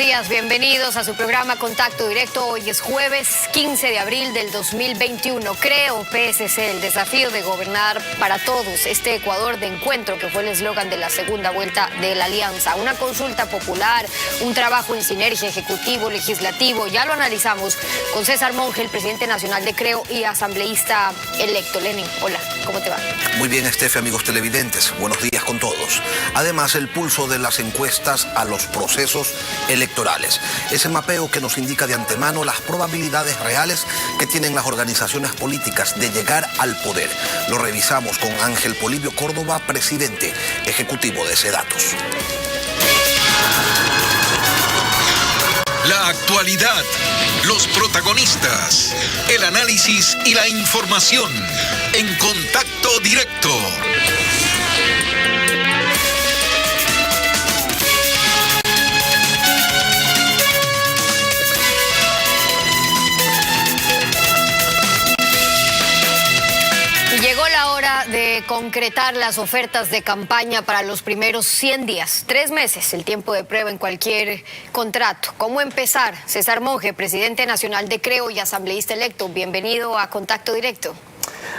días, bienvenidos a su programa Contacto Directo. Hoy es jueves 15 de abril del 2021. Creo, PSC, el desafío de gobernar para todos este Ecuador de encuentro, que fue el eslogan de la segunda vuelta de la Alianza. Una consulta popular, un trabajo en sinergia ejecutivo, legislativo. Ya lo analizamos con César Monge, el presidente nacional de Creo y asambleísta electo. Lenin, hola, ¿cómo te va? Muy bien, Estefe, amigos televidentes. Buenos días con todos. Además, el pulso de las encuestas a los procesos electorales. Ese mapeo que nos indica de antemano las probabilidades reales que tienen las organizaciones políticas de llegar al poder. Lo revisamos con Ángel Polibio Córdoba, presidente ejecutivo de SEDATOS. La actualidad, los protagonistas, el análisis y la información en Contacto Directo. Llegó la hora de concretar las ofertas de campaña para los primeros 100 días, 3 meses, el tiempo de prueba en cualquier contrato. ¿Cómo empezar? César Monge, presidente nacional de Creo y asambleísta electo. Bienvenido a Contacto Directo.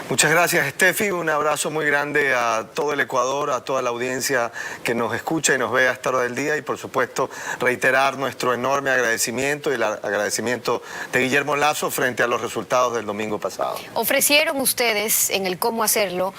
Muchas gracias, Steffi. Un abrazo muy grande a todo el Ecuador, a toda la audiencia que nos escucha y nos ve a esta hora del día. Y, por supuesto, reiterar nuestro enorme agradecimiento y el agradecimiento de Guillermo Lasso frente a los resultados del domingo pasado. Ofrecieron ustedes, en el cómo hacerlo,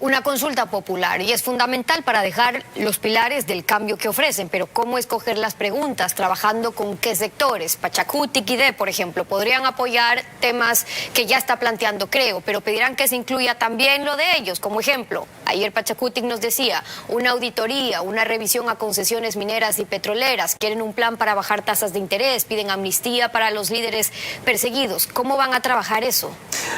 una consulta popular. Y es fundamental para dejar los pilares del cambio que ofrecen. Pero ¿cómo escoger las preguntas? ¿Trabajando con qué sectores? Pachacuti, Quidé, por ejemplo, podrían apoyar temas que ya está planteando Creo, pero pedirán que se incluya también lo de ellos. Como ejemplo, ayer Pachacuti nos decía una auditoría, una revisión a concesiones mineras y petroleras, quieren un plan para bajar tasas de interés, piden amnistía para los líderes perseguidos. ¿Cómo van a trabajar eso?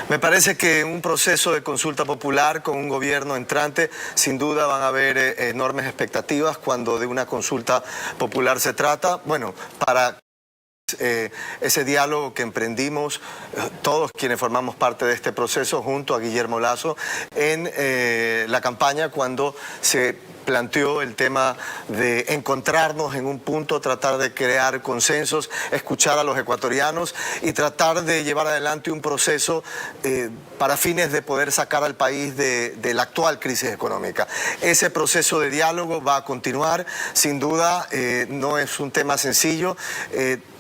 Me parece que un proceso de consulta popular con un gobierno entrante, sin duda van a haber enormes expectativas cuando de una consulta popular se trata. Bueno, para ese diálogo que emprendimos todos quienes formamos parte de este proceso junto a Guillermo Lasso en la campaña, cuando se planteó el tema de encontrarnos en un punto, tratar de crear consensos, escuchar a los ecuatorianos y tratar de llevar adelante un proceso para fines de poder sacar al país de la actual crisis económica. Ese proceso de diálogo va a continuar, sin duda. No es un tema sencillo.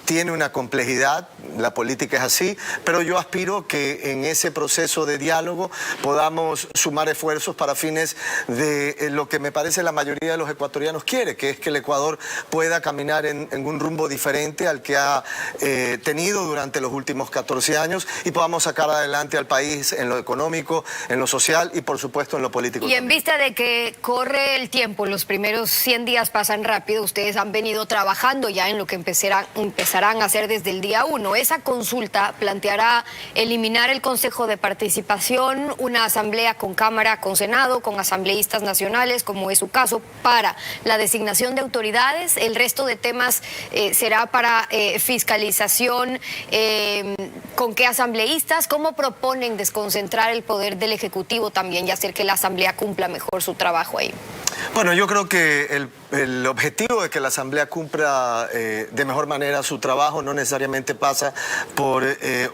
Tiene una complejidad, la política es así, pero yo aspiro que en ese proceso de diálogo podamos sumar esfuerzos para fines de lo que me parece la mayoría de los ecuatorianos quiere, que es que el Ecuador pueda caminar en un rumbo diferente al que ha tenido durante los últimos 14 años y podamos sacar adelante al país en lo económico, en lo social y por supuesto en lo político. Y en vista de que corre el tiempo, los primeros 100 días pasan rápido, ustedes han venido trabajando ya en lo que empezarán a hacer desde el día 1. Esa consulta planteará eliminar el Consejo de Participación, una asamblea con Cámara, con Senado, con asambleístas nacionales, como es su caso, para la designación de autoridades. El resto de temas será para fiscalización. ¿Con qué asambleístas? ¿Cómo proponen desconcentrar el poder del Ejecutivo también y hacer que la Asamblea cumpla mejor su trabajo ahí? Bueno, yo creo que el objetivo de que la Asamblea cumpla de mejor manera su trabajo no necesariamente pasa por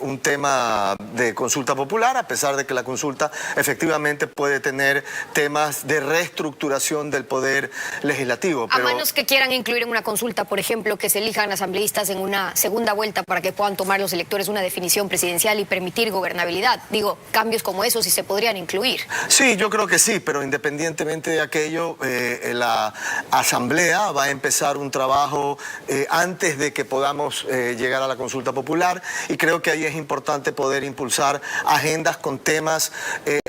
un tema de consulta popular, a pesar de que la consulta efectivamente puede tener temas de reestructuración del poder legislativo. Pero a menos que quieran incluir en una consulta, por ejemplo, que se elijan asambleístas en una segunda vuelta para que puedan tomar los electores una definición presidencial y permitir gobernabilidad. Digo, cambios como esos sí se podrían incluir. Sí, yo creo que sí, pero independientemente de aquello, la Asamblea va a empezar un trabajo antes de que podamos llegar a la consulta popular, y creo que ahí es importante poder impulsar agendas con temas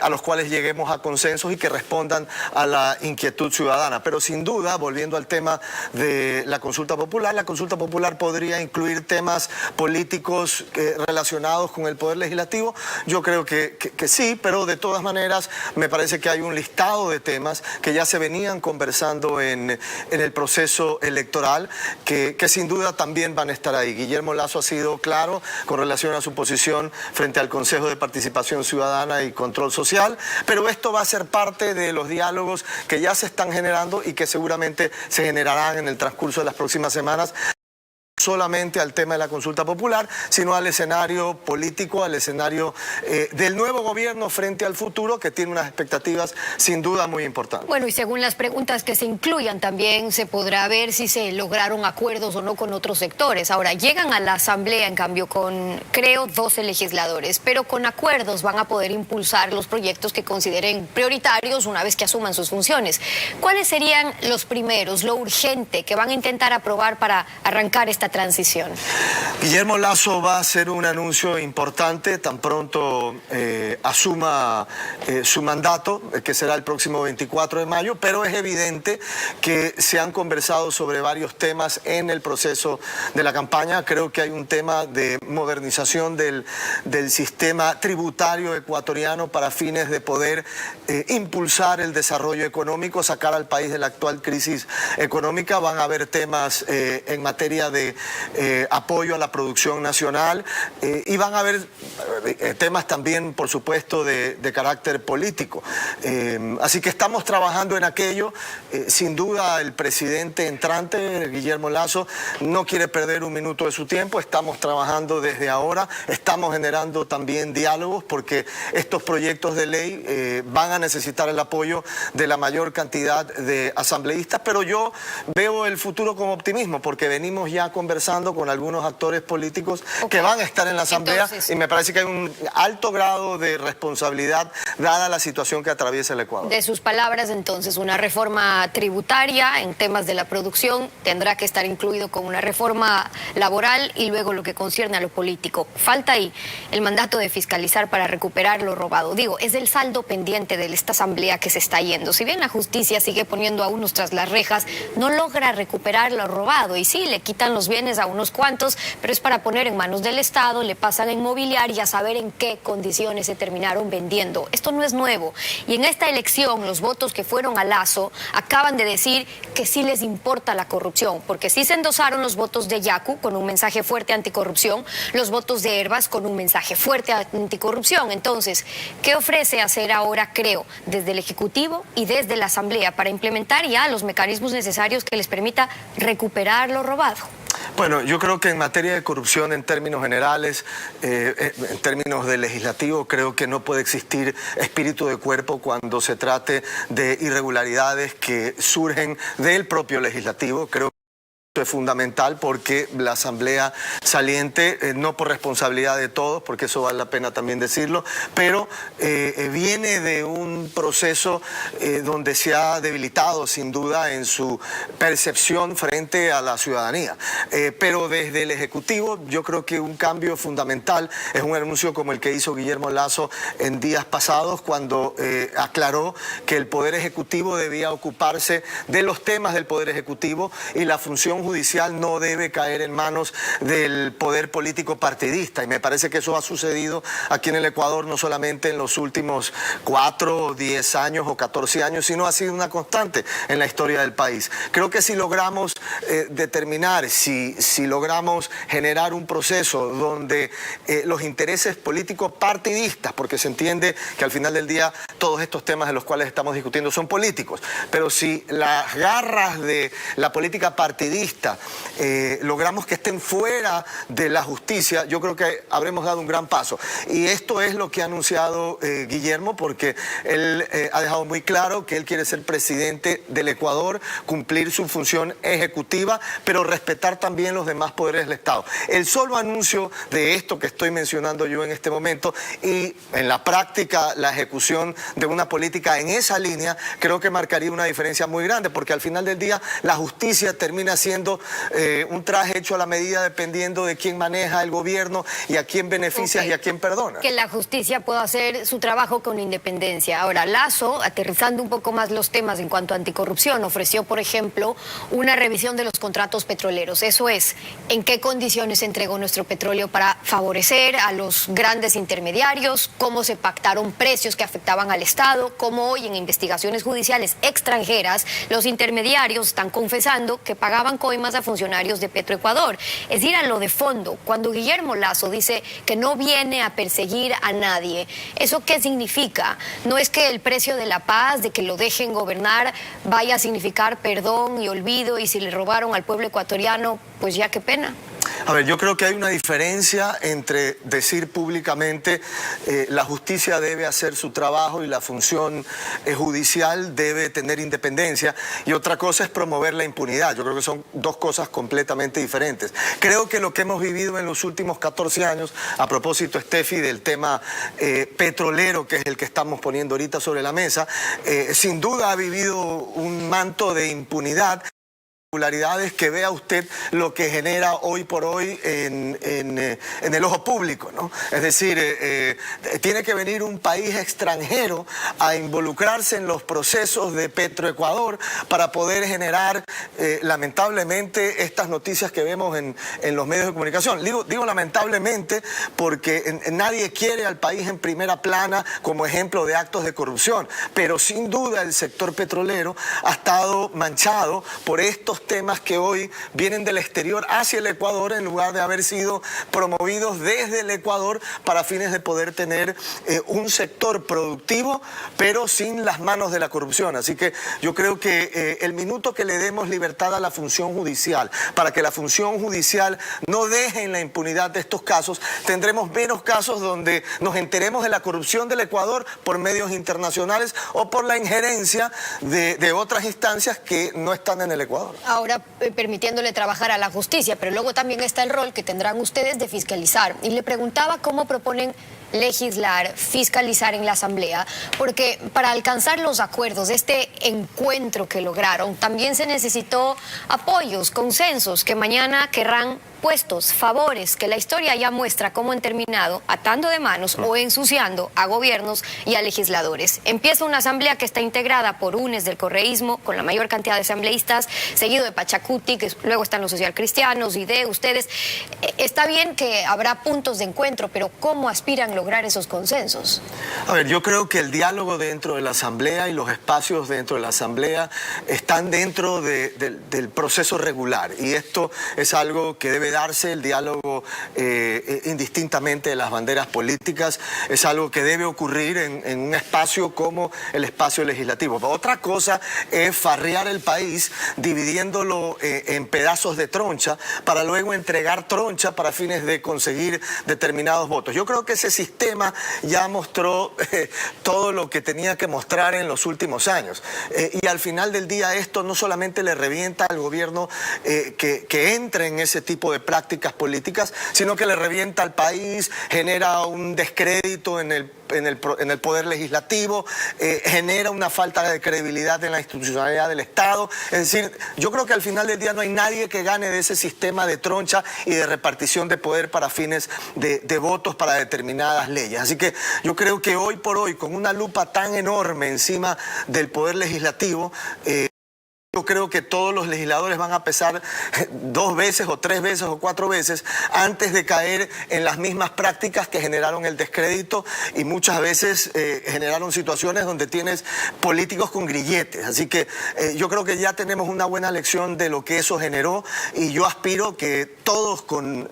a los cuales lleguemos a consensos y que respondan a la inquietud ciudadana. Pero sin duda, volviendo al tema de la consulta popular podría incluir temas políticos relacionados con el poder legislativo. Yo creo que sí, pero de todas maneras me parece que hay un listado de temas que ya se venían conversando en el proceso electoral que sin duda también van a estar ahí. Guillermo Lasso ha sido claro con relación a su posición frente al Consejo de Participación Ciudadana y Control Social, pero esto va a ser parte de los diálogos que ya se están generando y que seguramente se generarán en el transcurso de las próximas semanas. solamente al tema de la consulta popular, sino al escenario político, al escenario del nuevo gobierno frente al futuro, que tiene unas expectativas sin duda muy importantes. Bueno, y según las preguntas que se incluyan, también se podrá ver si se lograron acuerdos o no con otros sectores. Ahora, llegan a la Asamblea, en cambio, con, creo, 12 legisladores, pero con acuerdos van a poder impulsar los proyectos que consideren prioritarios una vez que asuman sus funciones. ¿Cuáles serían los primeros, lo urgente que van a intentar aprobar para arrancar esta transición? Guillermo Lasso va a hacer un anuncio importante tan pronto asuma su mandato, que será el próximo 24 de mayo, pero es evidente que se han conversado sobre varios temas en el proceso de la campaña. Creo que hay un tema de modernización del sistema tributario ecuatoriano para fines de poder impulsar el desarrollo económico, sacar al país de la actual crisis económica. Van a haber temas en materia de apoyo a la producción nacional y van a haber temas también, por supuesto, de carácter político. Así que estamos trabajando en aquello. Sin duda, el presidente entrante, Guillermo Lasso, no quiere perder un minuto de su tiempo. Estamos trabajando desde ahora, estamos generando también diálogos, porque estos proyectos de ley van a necesitar el apoyo de la mayor cantidad de asambleístas, pero yo veo el futuro con optimismo, porque venimos ya conversando con algunos actores políticos que van a estar en la Asamblea. Entonces, y me parece que hay un alto grado de responsabilidad dada la situación que atraviesa el Ecuador. De sus palabras, entonces, una reforma tributaria en temas de la producción tendrá que estar incluido con una reforma laboral y luego lo que concierne a lo político. Falta ahí el mandato de fiscalizar para recuperar lo robado. Digo, es el saldo pendiente de esta Asamblea que se está yendo. Si bien la justicia sigue poniendo a unos tras las rejas, no logra recuperar lo robado. Y sí, le quitan los bienes a unos cuantos, pero es para poner en manos del Estado, le pasan a inmobiliar y a saber en qué condiciones se terminaron vendiendo. Esto no es nuevo. Y en esta elección, los votos que fueron a Lasso acaban de decir que sí les importa la corrupción, porque sí se endosaron los votos de Yacu con un mensaje fuerte anticorrupción, los votos de Herbas con un mensaje fuerte anticorrupción. Entonces, ¿qué ofrece hacer ahora, creo, desde el Ejecutivo y desde la Asamblea para implementar ya los mecanismos necesarios que les permita recuperar lo robado? Bueno, yo creo que en materia de corrupción, en términos generales, en términos de legislativo, creo que no puede existir espíritu de cuerpo cuando se trate de irregularidades que surgen del propio legislativo. Creo es fundamental porque la Asamblea saliente, no por responsabilidad de todos, porque eso vale la pena también decirlo, pero viene de un proceso donde se ha debilitado sin duda en su percepción frente a la ciudadanía. Pero desde el Ejecutivo yo creo que un cambio fundamental es un anuncio como el que hizo Guillermo Lasso en días pasados, cuando aclaró que el Poder Ejecutivo debía ocuparse de los temas del Poder Ejecutivo y la función judicial no debe caer en manos del poder político partidista, y me parece que eso ha sucedido aquí en el Ecuador no solamente en los últimos 4, 10 años o 14 años, sino ha sido una constante en la historia del país. Creo que si logramos determinar, si logramos generar un proceso donde los intereses políticos partidistas, porque se entiende que al final del día todos estos temas de los cuales estamos discutiendo son políticos, pero si las garras de la política partidista logramos que estén fuera de la justicia, yo creo que habremos dado un gran paso. Y esto es lo que ha anunciado Guillermo, porque él ha dejado muy claro que él quiere ser presidente del Ecuador, cumplir su función ejecutiva, pero respetar también los demás poderes del Estado. El solo anuncio de esto que estoy mencionando yo en este momento y en la práctica la ejecución de una política en esa línea, creo que marcaría una diferencia muy grande, porque al final del día la justicia termina siendo un traje hecho a la medida dependiendo de quién maneja el gobierno y a quién beneficias y a quién perdona. Que la justicia pueda hacer su trabajo con independencia. Ahora, Lasso, aterrizando un poco más los temas en cuanto a anticorrupción, ofreció, por ejemplo, una revisión de los contratos petroleros. Eso es, en qué condiciones se entregó nuestro petróleo para favorecer a los grandes intermediarios, cómo se pactaron precios que afectaban al Estado, cómo hoy en investigaciones judiciales extranjeras los intermediarios están confesando que pagaban coimas a funcionarios de Petroecuador. Es ir a lo de fondo. Cuando Guillermo Lasso dice que no viene a perseguir a nadie, ¿eso qué significa? No es que el precio de la paz, de que lo dejen gobernar, vaya a significar perdón y olvido, y si le robaron al pueblo ecuatoriano, pues ya qué pena. A ver, yo creo que hay una diferencia entre decir públicamente la justicia debe hacer su trabajo y la función judicial debe tener independencia, y otra cosa es promover la impunidad. Yo creo que son dos cosas completamente diferentes. Creo que lo que hemos vivido en los últimos 14 años, a propósito, Steffi, del tema petrolero, que es el que estamos poniendo ahorita sobre la mesa, sin duda ha vivido un manto de impunidad, que vea usted lo que genera hoy por hoy en el ojo público, ¿no? Es decir, tiene que venir un país extranjero a involucrarse en los procesos de Petroecuador para poder generar, lamentablemente, estas noticias que vemos en los medios de comunicación. Digo lamentablemente porque nadie quiere al país en primera plana como ejemplo de actos de corrupción, pero sin duda el sector petrolero ha estado manchado por estos temas que hoy vienen del exterior hacia el Ecuador, en lugar de haber sido promovidos desde el Ecuador para fines de poder tener un sector productivo, pero sin las manos de la corrupción. Así que yo creo que el minuto que le demos libertad a la función judicial, para que la función judicial no deje en la impunidad de estos casos, tendremos menos casos donde nos enteremos de la corrupción del Ecuador por medios internacionales o por la injerencia de otras instancias que no están en el Ecuador. Ahora permitiéndole trabajar a la justicia, pero luego también está el rol que tendrán ustedes de fiscalizar. Y le preguntaba cómo proponen legislar, fiscalizar en la Asamblea, porque para alcanzar los acuerdos de este encuentro que lograron, también se necesitó apoyos, consensos, que mañana querrán puestos, favores, que la historia ya muestra cómo han terminado atando de manos o ensuciando a gobiernos y a legisladores. Empieza una asamblea que está integrada por UNES del correísmo, con la mayor cantidad de asambleístas, seguido de Pachacuti, que luego están los socialcristianos y de ustedes. Está bien que habrá puntos de encuentro, pero ¿cómo aspiran a lograr esos consensos? A ver, yo creo que el diálogo dentro de la asamblea y los espacios dentro de la asamblea están dentro del proceso regular, y esto es algo que debe darse, el diálogo indistintamente de las banderas políticas, es algo que debe ocurrir en un espacio como el espacio legislativo. Otra cosa es farrear el país dividiéndolo en pedazos de troncha para luego entregar troncha para fines de conseguir determinados votos. Yo creo que ese sistema ya mostró todo lo que tenía que mostrar en los últimos años, y al final del día esto no solamente le revienta al gobierno que entre en ese tipo de prácticas políticas, sino que le revienta al país, genera un descrédito en el poder legislativo, genera una falta de credibilidad en la institucionalidad del Estado. Es decir, yo creo que al final del día no hay nadie que gane de ese sistema de troncha y de repartición de poder para fines de votos para determinadas leyes. Así que yo creo que hoy por hoy, con una lupa tan enorme encima del poder legislativo, yo creo que todos los legisladores van a pesar 2 veces o 3 veces o 4 veces antes de caer en las mismas prácticas que generaron el descrédito y muchas veces generaron situaciones donde tienes políticos con grilletes. Así que yo creo que ya tenemos una buena lección de lo que eso generó, y yo aspiro que todos con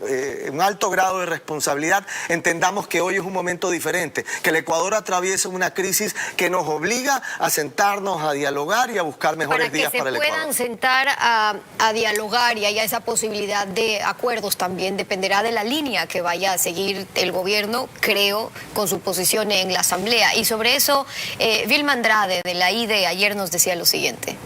un alto grado de responsabilidad entendamos que hoy es un momento diferente, que el Ecuador atraviesa una crisis que nos obliga a sentarnos, a dialogar y a buscar mejores días para el Ecuador. Puedan sentar a dialogar y haya esa posibilidad de acuerdos también dependerá de la línea que vaya a seguir el gobierno, creo, con su posición en la Asamblea. Y sobre eso, Vilma Andrade de la IDE ayer nos decía lo siguiente.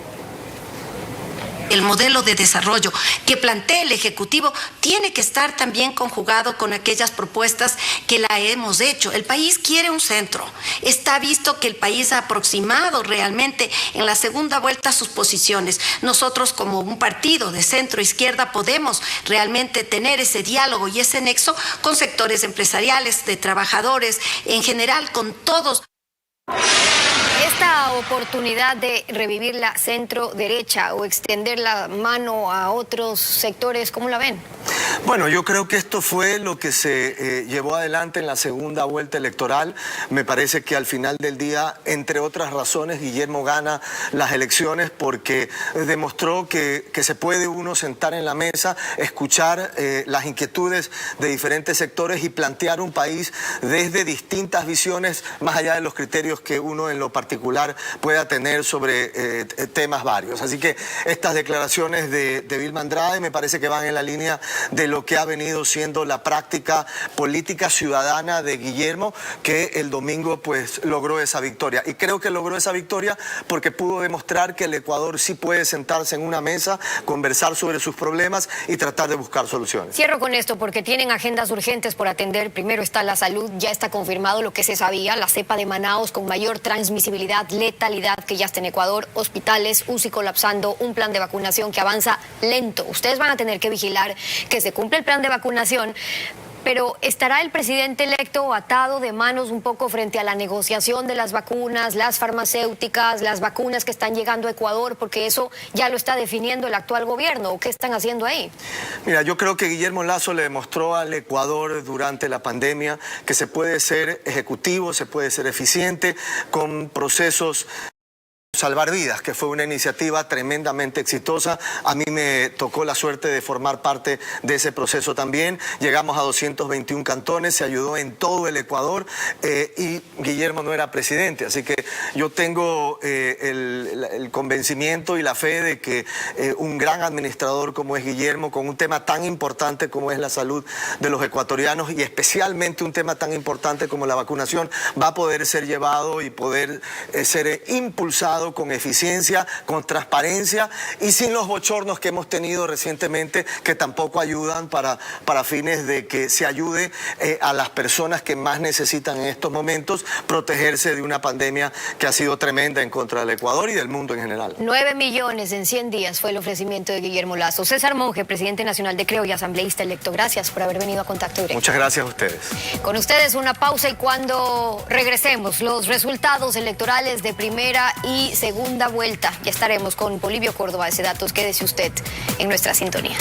El modelo de desarrollo que plantea el Ejecutivo tiene que estar también conjugado con aquellas propuestas que la hemos hecho. El país quiere un centro. Está visto que el país ha aproximado realmente en la segunda vuelta sus posiciones. Nosotros, como un partido de centro izquierda, podemos realmente tener ese diálogo y ese nexo con sectores empresariales, de trabajadores, en general con todos. Esta oportunidad de revivir la centro derecha o extender la mano a otros sectores, ¿cómo la ven? Bueno, yo creo que esto fue lo que se llevó adelante en la segunda vuelta electoral. Me parece que al final del día, entre otras razones, Guillermo gana las elecciones porque demostró que se puede uno sentar en la mesa, escuchar las inquietudes de diferentes sectores y plantear un país desde distintas visiones, más allá de los criterios que uno en lo particular Popular pueda tener sobre temas varios. Así que estas declaraciones de Vilma Andrade me parece que van en la línea de lo que ha venido siendo la práctica política ciudadana de Guillermo, que el domingo pues logró esa victoria. Y creo que logró esa victoria porque pudo demostrar que el Ecuador sí puede sentarse en una mesa, conversar sobre sus problemas y tratar de buscar soluciones. Cierro con esto porque tienen agendas urgentes por atender. Primero está la salud, ya está confirmado lo que se sabía, la cepa de Manaos con mayor transmisibilidad, letalidad que ya está en Ecuador, hospitales, UCI colapsando, un plan de vacunación que avanza lento. Ustedes van a tener que vigilar que se cumpla el plan de vacunación. Pero ¿estará el presidente electo atado de manos un poco frente a la negociación de las vacunas, las farmacéuticas, las vacunas que están llegando a Ecuador? Porque eso ya lo está definiendo el actual gobierno. ¿O qué están haciendo ahí? Mira, yo creo que Guillermo Lasso le demostró al Ecuador durante la pandemia que se puede ser ejecutivo, se puede ser eficiente con procesos. Salvar Vidas, que fue una iniciativa tremendamente exitosa. A mí me tocó la suerte de formar parte de ese proceso también. Llegamos a 221 cantones, se ayudó en todo el Ecuador y Guillermo no era presidente. Así que yo tengo el convencimiento y la fe de que un gran administrador como es Guillermo, con un tema tan importante como es la salud de los ecuatorianos y especialmente un tema tan importante como la vacunación, va a poder ser llevado y poder ser impulsado con eficiencia, con transparencia y sin los bochornos que hemos tenido recientemente, que tampoco ayudan para fines de que se ayude a las personas que más necesitan en estos momentos protegerse de una pandemia que ha sido tremenda en contra del Ecuador y del mundo en general. 9 millones en 100 días fue el ofrecimiento de Guillermo Lasso. César Monge, presidente nacional de Creo y asambleísta electo, gracias por haber venido a Contacto Directo. Muchas gracias a ustedes. Con ustedes una pausa y cuando regresemos, los resultados electorales de primera y segunda vuelta. Ya estaremos con Polibio Córdoba de Sedatos. Quédese usted en nuestra sintonía.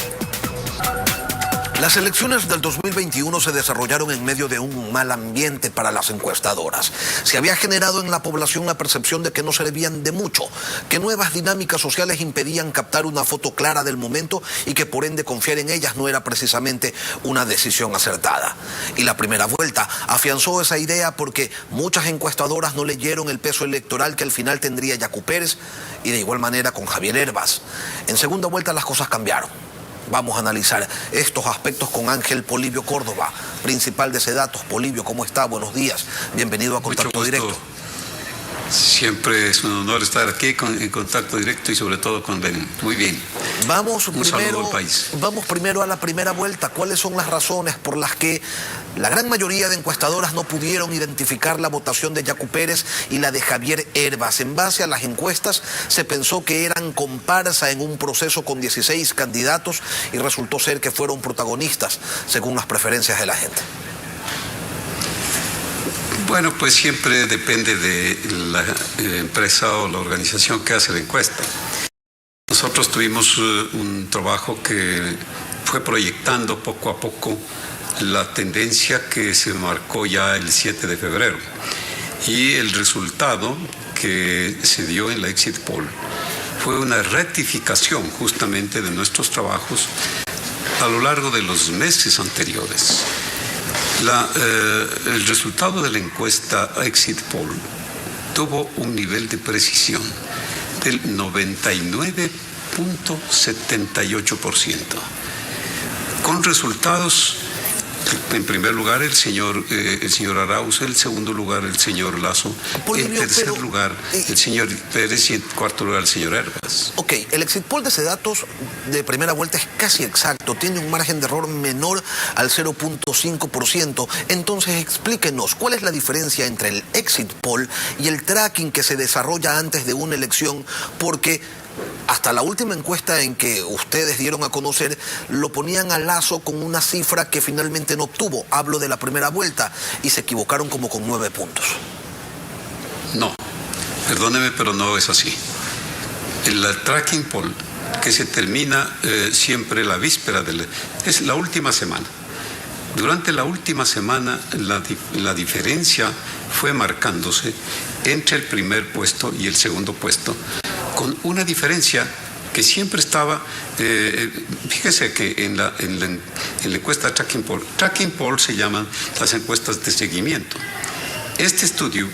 Las elecciones del 2021 se desarrollaron en medio de un mal ambiente para las encuestadoras. Se había generado en la población la percepción de que no servían de mucho, que nuevas dinámicas sociales impedían captar una foto clara del momento y que por ende confiar en ellas no era precisamente una decisión acertada. Y la primera vuelta afianzó esa idea porque muchas encuestadoras no leyeron el peso electoral que al final tendría Yacu Pérez y de igual manera con Javier Hervas. En segunda vuelta las cosas cambiaron. Vamos a analizar estos aspectos con Ángel Polibio Córdoba, principal de Sedatos. Polibio, ¿cómo está? Buenos días. Bienvenido a Contacto Directo. Siempre es un honor estar aquí en Contacto Directo y sobre todo con Benin. Muy bien. Vamos primero a la primera vuelta. ¿Cuáles son las razones por las que la gran mayoría de encuestadoras no pudieron identificar la votación de Yacu Pérez y la de Javier Hervas? En base a las encuestas se pensó que eran comparsa en un proceso con 16 candidatos y resultó ser que fueron protagonistas según las preferencias de la gente. Bueno, pues siempre depende de la empresa o la organización que hace la encuesta. Nosotros tuvimos un trabajo que fue proyectando poco a poco la tendencia que se marcó ya el 7 de febrero. Y el resultado que se dio en la Exit Poll fue una rectificación justamente de nuestros trabajos a lo largo de los meses anteriores. El resultado de la encuesta Exit Poll tuvo un nivel de precisión del 99.78%, con resultados, en primer lugar el señor Arauz, en segundo lugar el señor Lasso, en tercer lugar el señor Pérez y en cuarto lugar el señor Hervas. Ok, el Exit Poll de Sedatos de primera vuelta es casi exacto, tiene un margen de error menor al 0.5%. Entonces explíquenos, ¿cuál es la diferencia entre el Exit Poll y el tracking que se desarrolla antes de una elección? Porque hasta la última encuesta en que ustedes dieron a conocer, lo ponían a Lasso con una cifra que finalmente no obtuvo. Hablo de la primera vuelta y se equivocaron como con 9 puntos. No, perdóneme, pero no es así. El tracking poll, que se termina siempre la víspera es la última semana. Durante la última semana la diferencia fue marcándose entre el primer puesto y el segundo puesto, con una diferencia que siempre estaba, fíjese que en la encuesta Tracking Poll se llaman las encuestas de seguimiento. Este estudio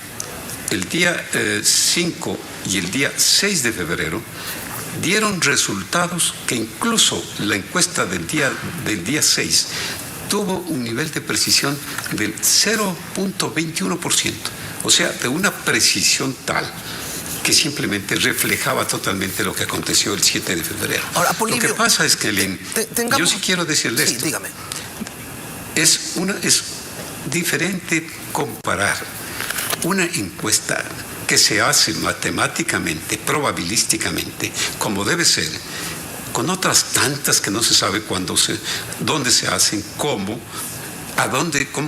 el día 5 y el día 6 de febrero dieron resultados que incluso la encuesta del día 6 tuvo un nivel de precisión del 0.21%, o sea, de una precisión tal que simplemente reflejaba totalmente lo que aconteció el 7 de febrero. Ahora, Polibio, lo que pasa es que yo sí quiero decirle esto. Dígame. Es diferente comparar una encuesta que se hace matemáticamente, probabilísticamente, como debe ser, con otras tantas que no se sabe dónde se hacen, cómo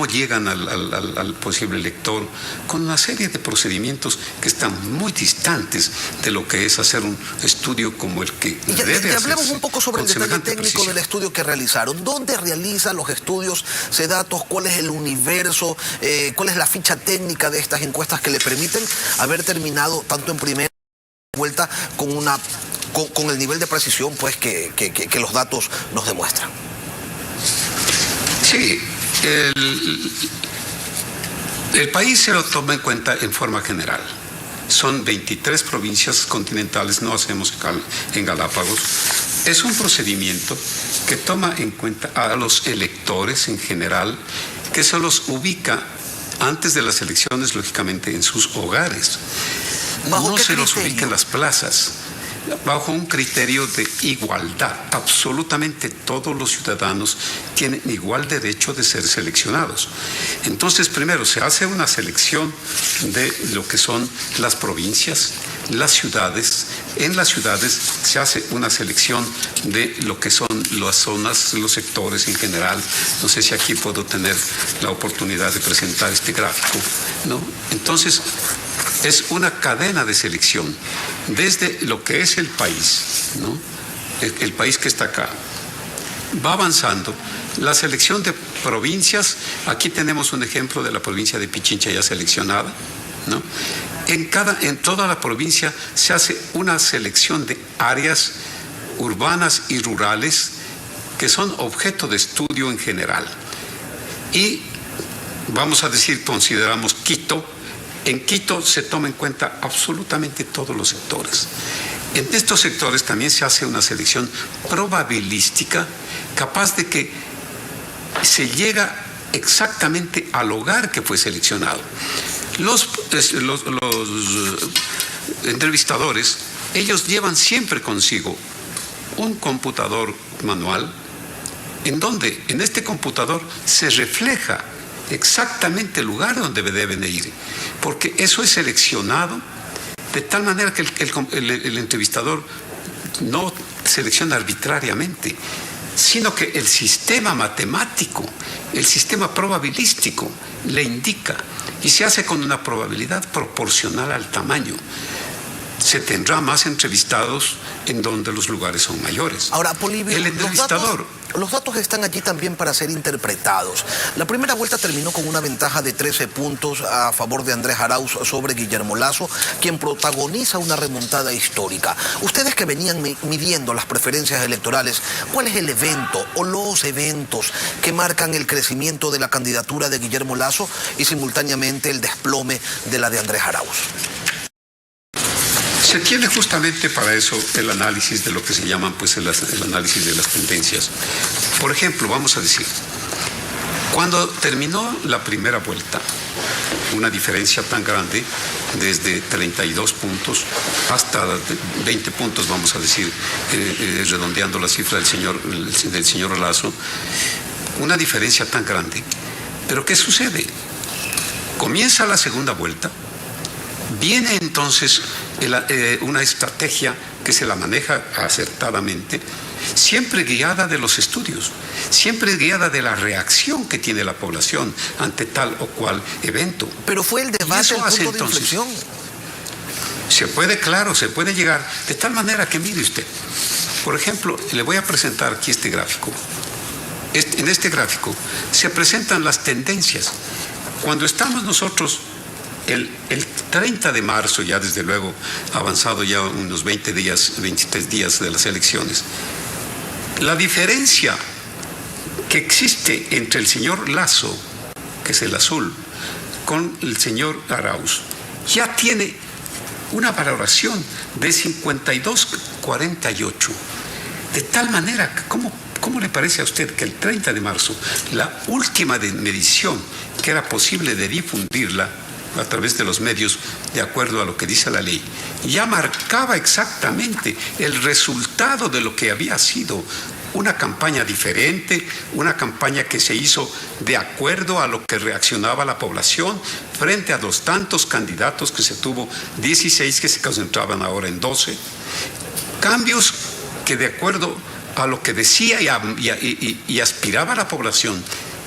llegan al posible lector, con una serie de procedimientos que están muy distantes de lo que es hacer un estudio como el que debe hacerse. Hablemos un poco sobre el detalle técnico del estudio que realizaron. ¿Dónde realizan los estudios datos? ¿Cuál es el universo? ¿Cuál es la ficha técnica de estas encuestas que le permiten haber terminado tanto en primera vuelta con el nivel de precisión pues que los datos nos demuestran? Sí. El país se lo toma en cuenta en forma general. Son 23 provincias continentales, no hacemos en Galápagos. Es un procedimiento que toma en cuenta a los electores en general, que se los ubica antes de las elecciones, lógicamente, en sus hogares. No se los ubica en las plazas, bajo un criterio de igualdad. Absolutamente todos los ciudadanos tienen igual derecho de ser seleccionados. Entonces, primero se hace una selección de lo que son las provincias, las ciudades. En las ciudades se hace una selección de lo que son las zonas, los sectores en general. No sé si aquí puedo tener la oportunidad de presentar este gráfico, ¿no? Entonces, es una cadena de selección desde lo que es el país, ¿no? El país que está acá. Va avanzando. La selección de provincias, aquí tenemos un ejemplo de la provincia de Pichincha ya seleccionada, ¿no? En toda la provincia se hace una selección de áreas urbanas y rurales que son objeto de estudio en general. Y vamos a decir, consideramos Quito. En Quito se toma en cuenta absolutamente todos los sectores. En estos sectores también se hace una selección probabilística capaz de que se llega exactamente al hogar que fue seleccionado. Los entrevistadores, ellos llevan siempre consigo un computador manual en donde en este computador se refleja exactamente el lugar donde deben de ir, porque eso es seleccionado de tal manera que el entrevistador no selecciona arbitrariamente, sino que el sistema matemático, el sistema probabilístico le indica, y se hace con una probabilidad proporcional al tamaño. Se tendrá más entrevistados en donde los lugares son mayores. Ahora, Polibio, el entrevistador... Los datos están allí también para ser interpretados. La primera vuelta terminó con una ventaja de 13 puntos a favor de Andrés Arauz sobre Guillermo Lasso, quien protagoniza una remontada histórica. Ustedes que venían midiendo las preferencias electorales, ¿cuál es el evento o los eventos que marcan el crecimiento de la candidatura de Guillermo Lasso y simultáneamente el desplome de la de Andrés Arauz? Se tiene justamente para eso el análisis de lo que se llaman pues el análisis de las tendencias. Por ejemplo, vamos a decir, cuando terminó la primera vuelta, una diferencia tan grande, desde 32 puntos hasta 20 puntos, vamos a decir, redondeando la cifra del señor Lasso, una diferencia tan grande. Pero ¿qué sucede? Comienza la segunda vuelta. Viene entonces una estrategia que se la maneja acertadamente, siempre guiada de los estudios, siempre guiada de la reacción que tiene la población ante tal o cual evento. Pero fue el debate el punto de inflexión. Se puede llegar de tal manera que, mire usted, por ejemplo, le voy a presentar aquí este gráfico. En este gráfico se presentan las tendencias. Cuando estamos nosotros el 30 de marzo, ya desde luego avanzado ya unos 20 días, 23 días de las elecciones, la diferencia que existe entre el señor Lasso, que es el azul, con el señor Arauz, ya tiene una valoración de 52,48. De tal manera que, ¿cómo le parece a usted que el 30 de marzo, la última medición que era posible de difundirla a través de los medios, de acuerdo a lo que dice la ley, ya marcaba exactamente el resultado de lo que había sido una campaña diferente, una campaña que se hizo de acuerdo a lo que reaccionaba la población frente a los tantos candidatos que se tuvo, 16 que se concentraban ahora en 12. Cambios que de acuerdo a lo que decía y aspiraba la población,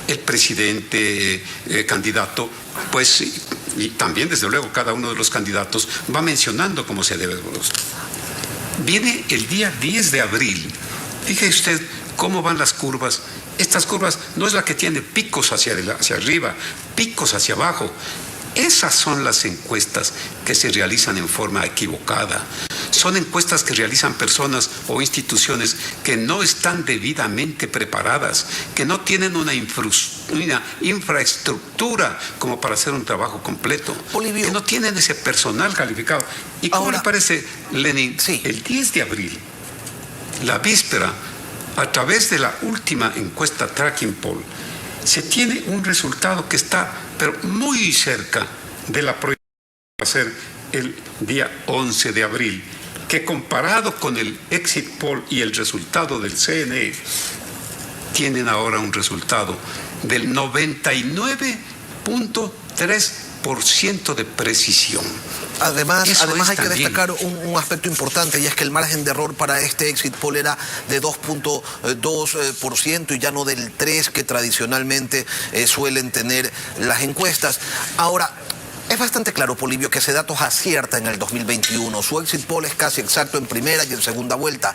el presidente candidato, pues, y también desde luego cada uno de los candidatos va mencionando cómo se debe. Viene el día 10 de abril. Fíjese usted cómo van las curvas. Estas curvas no es la que tiene picos hacia arriba, picos hacia abajo. Esas son las encuestas que se realizan en forma equivocada. Son encuestas que realizan personas o instituciones que no están debidamente preparadas, que no tienen una infraestructura como para hacer un trabajo completo, Polibio, que no tienen ese personal calificado. ¿Y cómo le parece, Lenin? Sí. El 10 de abril, la víspera, a través de la última encuesta Tracking Poll, se tiene un resultado que está, pero muy cerca de la proyección que va a ser el día 11 de abril, que comparado con el exit poll y el resultado del CNE, tienen ahora un resultado del 99,3% de precisión. Además hay que también destacar un aspecto importante, y es que el margen de error para este exit poll era de 2,2% y ya no del 3% que tradicionalmente suelen tener las encuestas. Ahora, es bastante claro, Polibio, que Sedatos acierta en el 2021. Su exit poll es casi exacto en primera y en segunda vuelta.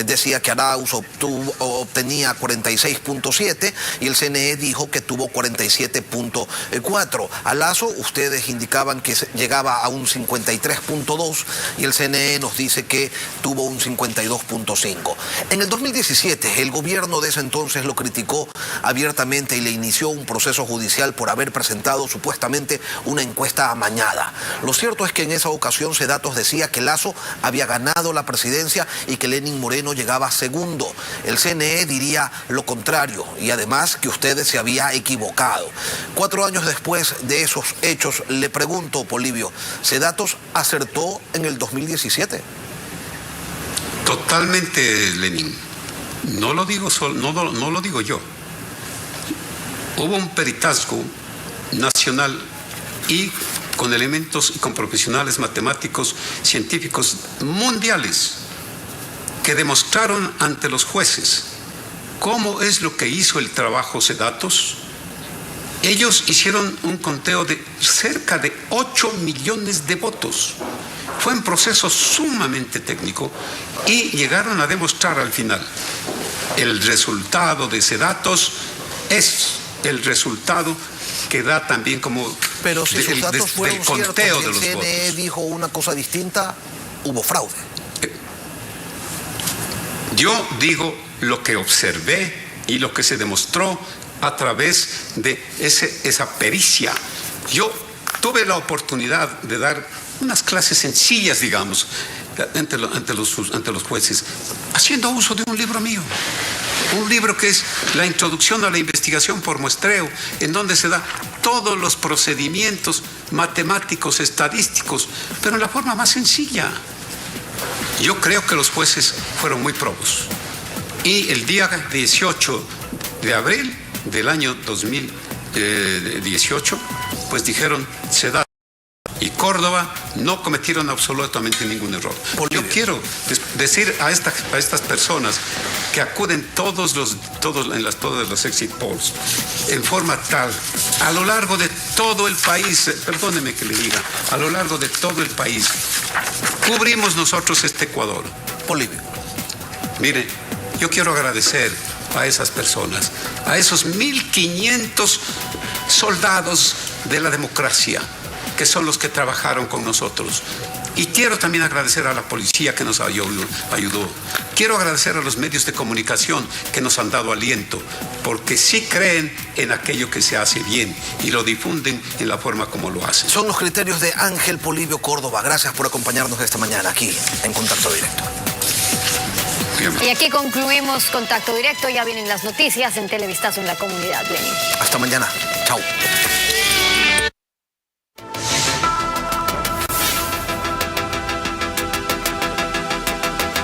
Decía que Arauz obtenía 46,7 y el CNE dijo que tuvo 47,4. A Lasso ustedes indicaban que llegaba a un 53,2 y el CNE nos dice que tuvo un 52,5. En el 2017 el gobierno de ese entonces lo criticó abiertamente y le inició un proceso judicial por haber presentado supuestamente una encuesta amañada. Lo cierto es que en esa ocasión Sedatos decía que Lasso había ganado la presidencia y que Lenín Moreno llegaba segundo. El CNE diría lo contrario y además que ustedes se había equivocado. 4 años después de esos hechos, le pregunto, Polibio, ¿Sedatos acertó en el 2017? Totalmente, Lenín. No lo digo no lo digo yo. Hubo un peritazgo nacional y con elementos y con profesionales matemáticos, científicos mundiales que demostraron ante los jueces cómo es lo que hizo el trabajo Sedatos. Ellos hicieron un conteo de cerca de 8 millones de votos. Fue un proceso sumamente técnico y llegaron a demostrar al final el resultado de Sedatos es el resultado que da también como pero si sus datos fueron del conteo de los ciertos y el CNE votos. dijo una cosa distinta, hubo fraude. Yo digo lo que observé y lo que se demostró a través de esa pericia. Yo tuve la oportunidad de dar unas clases sencillas, digamos, ante los jueces, haciendo uso de un libro mío. Un libro que es la introducción a la investigación por muestreo, en donde se da todos los procedimientos matemáticos, estadísticos, pero en la forma más sencilla. Yo creo que los jueces fueron muy probos. Y el día 18 de abril del año 2018, pues dijeron, Sedatos y Córdoba no cometieron absolutamente ningún error. Yo quiero decir a estas personas que acuden todos los exit polls en forma tal, a lo largo de todo el país, perdóneme que le diga, a lo largo de todo el país, cubrimos nosotros este Ecuador. Polibio. Mire, yo quiero agradecer a esas personas, a esos 1.500 soldados de la democracia, que son los que trabajaron con nosotros. Y quiero también agradecer a la policía que nos ayudó. Quiero agradecer a los medios de comunicación que nos han dado aliento, porque sí creen en aquello que se hace bien y lo difunden en la forma como lo hacen. Son los criterios de Ángel Polibio Córdoba. Gracias por acompañarnos esta mañana aquí en Contacto Directo. Y aquí concluimos Contacto Directo. Ya vienen las noticias en Televistazo en la Comunidad, Lenin. Hasta mañana. Chao.